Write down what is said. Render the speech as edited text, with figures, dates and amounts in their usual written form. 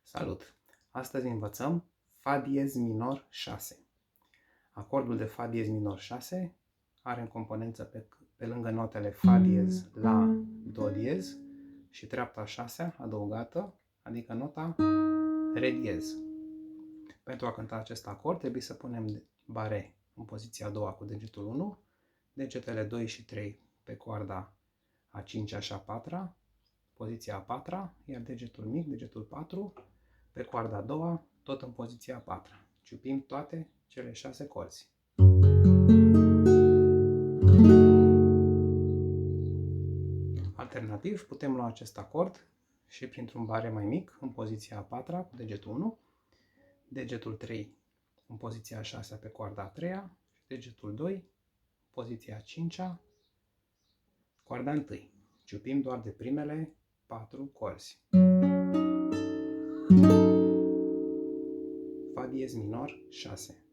Salut! Astăzi învățăm Fa diez minor 6. Acordul de Fa diez minor 6 are în componență pe lângă notele Fa diez, La, Do diez și treapta a 6-a adăugată, adică nota Re diez. Pentru a cânta acest acord trebuie să punem bare în poziția a doua cu degetul 1, degetele 2 și 3 pe coarda a 5-a și a 4-a, poziția a 4-a, iar degetul mic, degetul 4, pe coarda a doua, tot în poziția a 4-a. Ciupim toate cele 6 corzi. Alternativ, putem lua acest acord și printr-un bare mai mic, în poziția a 4-a, cu degetul 1, degetul 3 în poziția a 6-a pe coarda a 3-a și degetul 2 în poziția a 5-a, coarda 1. Ciupim doar de primele 4 corzi. Fa diez minor 6.